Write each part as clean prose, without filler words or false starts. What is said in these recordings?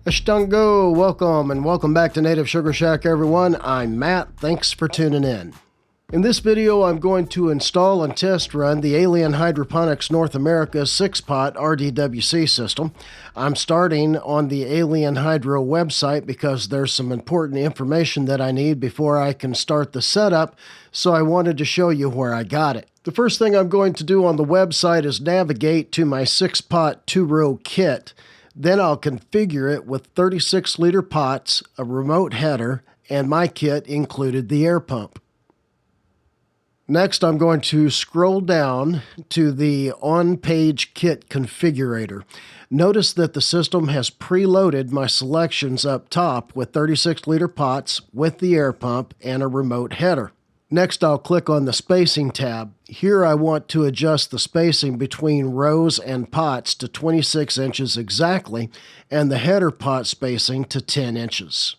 Ashtungo, welcome and welcome back to Native Sugar Shack, everyone. I'm Matt. Thanks for tuning in. In this video, I'm going to install and test run the Alien Hydroponics North America 6-pot RDWC system. I'm starting on the Alien Hydro website because there's some important information that I need before I can start the setup, so I wanted to show you where I got it. The first thing I'm going to do on the website is navigate to my 6-pot 2-row kit. Then I'll configure it with 36-liter pots, a remote header, and my kit included the air pump. Next, I'm going to scroll down to the on-page kit configurator. Notice that the system has preloaded my selections up top with 36-liter pots with the air pump and a remote header. Next, I'll click on the spacing tab. Here I want to adjust the spacing between rows and pots to 26 inches exactly, and the header pot spacing to 10 inches.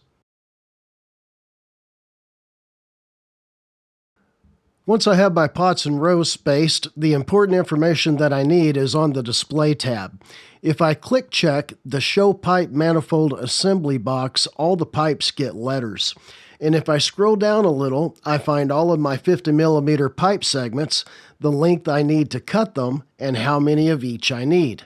Once I have my pots and rows spaced, the important information that I need is on the Display tab. If I click check the Show Pipe Manifold Assembly box, all the pipes get letters. And if I scroll down a little, I find all of my 50mm pipe segments, the length I need to cut them, and how many of each I need.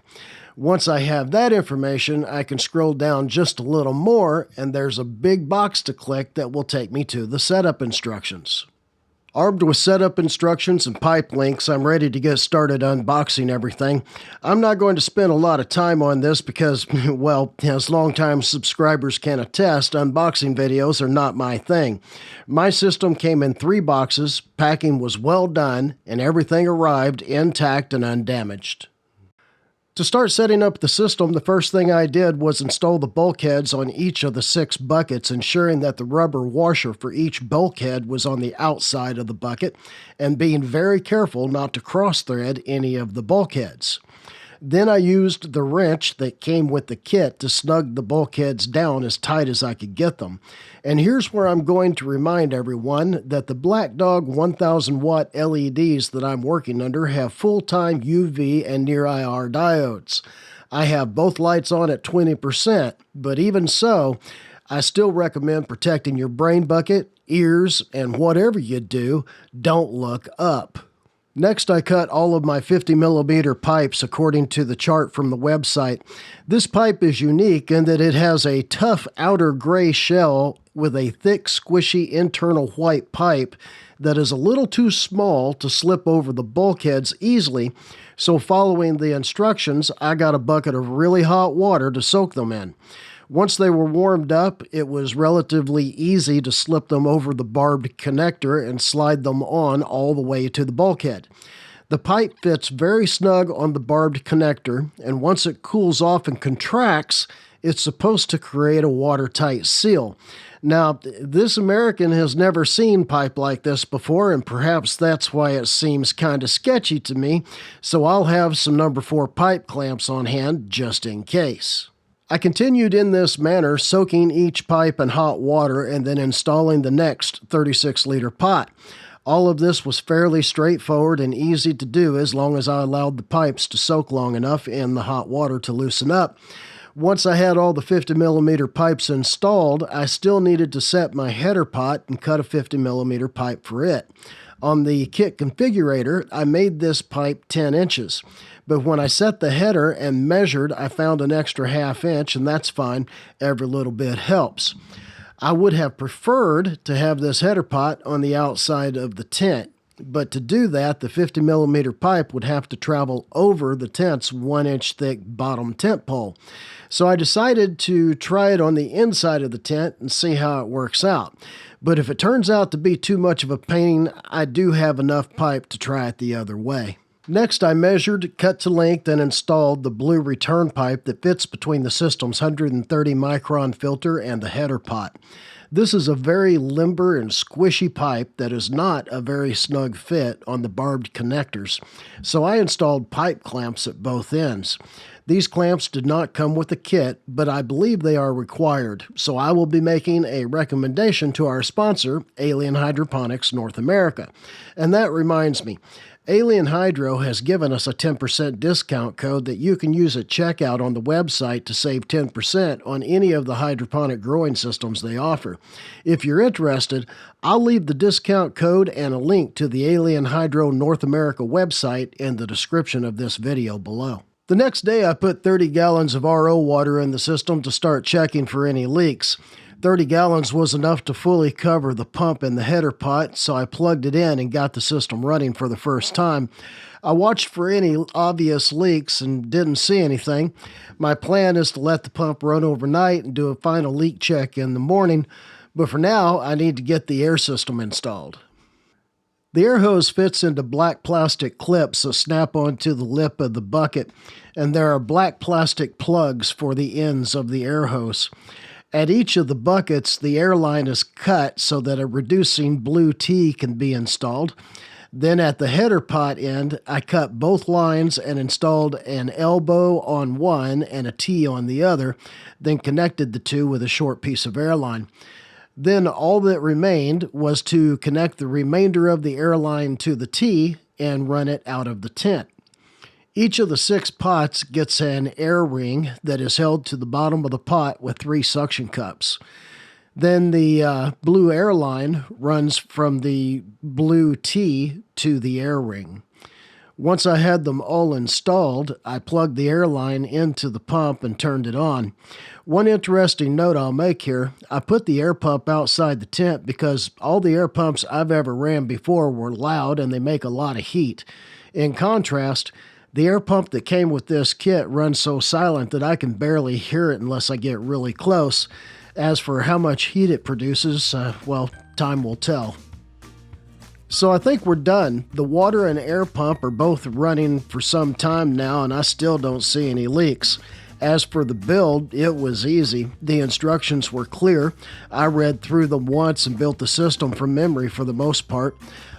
Once I have that information, I can scroll down just a little more, and there's a big box to click that will take me to the setup instructions. Armed with setup instructions and pipe links, I'm ready to get started unboxing everything. I'm not going to spend a lot of time on this because, well, as longtime subscribers can attest, unboxing videos are not my thing. My system came in 3 boxes, packing was well done, and everything arrived intact and undamaged. To start setting up the system, the first thing I did was install the bulkheads on each of the 6 buckets, ensuring that the rubber washer for each bulkhead was on the outside of the bucket, and being very careful not to cross-thread any of the bulkheads. Then I used the wrench that came with the kit to snug the bulkheads down as tight as I could get them. And here's where I'm going to remind everyone that the Black Dog 1000-watt LEDs that I'm working under have full-time UV and near-IR diodes. I have both lights on at 20%, but even so, I still recommend protecting your brain bucket, ears, and whatever you do, don't look up. Next, I cut all of my 50mm pipes according to the chart from the website. This pipe is unique in that it has a tough outer gray shell with a thick, squishy internal white pipe that is a little too small to slip over the bulkheads easily, so following the instructions, I got a bucket of really hot water to soak them in. Once they were warmed up, it was relatively easy to slip them over the barbed connector and slide them on all the way to the bulkhead. The pipe fits very snug on the barbed connector, and once it cools off and contracts, it's supposed to create a watertight seal. Now, this American has never seen pipe like this before, and perhaps that's why it seems kind of sketchy to me, so I'll have some number 4 pipe clamps on hand just in case. I continued in this manner, soaking each pipe in hot water and then installing the next 36-liter pot. All of this was fairly straightforward and easy to do as long as I allowed the pipes to soak long enough in the hot water to loosen up. Once I had all the 50mm pipes installed, I still needed to set my header pot and cut a 50mm pipe for it. On the kit configurator, I made this pipe 10 inches. But when I set the header and measured, I found an extra ½ inch, and that's fine. Every little bit helps. I would have preferred to have this header pot on the outside of the tent, but to do that, the 50mm pipe would have to travel over the tent's 1-inch thick bottom tent pole. So I decided to try it on the inside of the tent and see how it works out. But if it turns out to be too much of a pain, I do have enough pipe to try it the other way. Next, I measured, cut to length, and installed the blue return pipe that fits between the system's 130 micron filter and the header pot. This is a very limber and squishy pipe that is not a very snug fit on the barbed connectors, so I installed pipe clamps at both ends. These clamps did not come with the kit, but I believe they are required, so I will be making a recommendation to our sponsor, Alien Hydroponics North America. And that reminds me, Alien Hydro has given us a 10% discount code that you can use at checkout on the website to save 10% on any of the hydroponic growing systems they offer. If you're interested, I'll leave the discount code and a link to the Alien Hydro North America website in the description of this video below. The next day, I put 30 gallons of RO water in the system to start checking for any leaks. 30 gallons was enough to fully cover the pump and the header pot, so I plugged it in and got the system running for the first time. I watched for any obvious leaks and didn't see anything. My plan is to let the pump run overnight and do a final leak check in the morning, but for now, I need to get the air system installed. The air hose fits into black plastic clips that snap onto the lip of the bucket, and there are black plastic plugs for the ends of the air hose. At each of the buckets, the air line is cut so that a reducing blue T can be installed. Then at the header pot end, I cut both lines and installed an elbow on one and a T on the other, then connected the two with a short piece of air line. Then all that remained was to connect the remainder of the air line to the T and run it out of the tent. Each of the 6 pots gets an air ring that is held to the bottom of the pot with 3 suction cups. Then the blue air line runs from the blue T to the air ring. Once I had them all installed, I plugged the air line into the pump and turned it on. One interesting note I'll make here, I put the air pump outside the tent because all the air pumps I've ever ran before were loud and they make a lot of heat. In contrast, the air pump that came with this kit runs so silent that I can barely hear it unless I get really close. As for how much heat it produces, well, time will tell. So I think we're done. The water and air pump are both running for some time now, and I still don't see any leaks. As for the build, it was easy. The instructions were clear. I read through them once and built the system from memory for the most part.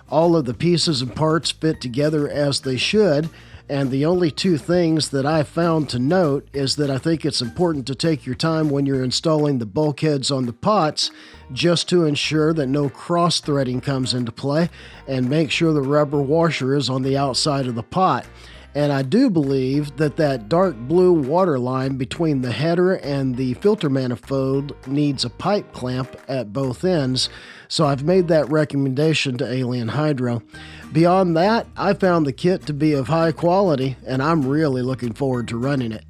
All of the pieces and parts fit together as they should, and the only 2 things that I found to note is that I think it's important to take your time when you're installing the bulkheads on the pots just to ensure that no cross-threading comes into play, and make sure the rubber washer is on the outside of the pot. And I do believe that that dark blue water line between the header and the filter manifold needs a pipe clamp at both ends, so I've made that recommendation to Alien Hydro. Beyond that, I found the kit to be of high quality, and I'm really looking forward to running it.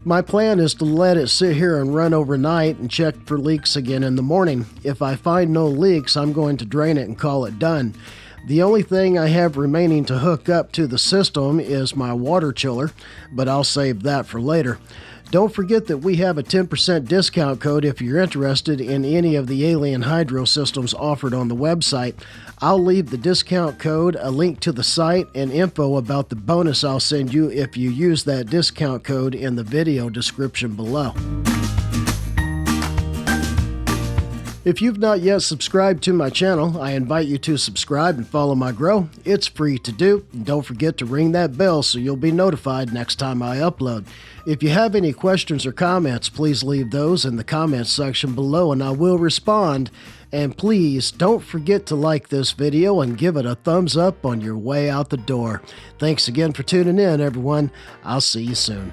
My plan is to let it sit here and run overnight and check for leaks again in the morning. If I find no leaks, I'm going to drain it and call it done. The only thing I have remaining to hook up to the system is my water chiller, but I'll save that for later. Don't forget that we have a 10% discount code if you're interested in any of the Alien Hydro systems offered on the website. I'll leave the discount code, a link to the site, and info about the bonus I'll send you if you use that discount code in the video description below. If you've not yet subscribed to my channel, I invite you to subscribe and follow my grow. It's free to do, and don't forget to ring that bell so you'll be notified next time I upload. If you have any questions or comments, please leave those in the comments section below and I will respond. And please don't forget to like this video and give it a thumbs up on your way out the door. Thanks again for tuning in, everyone. I'll see you soon.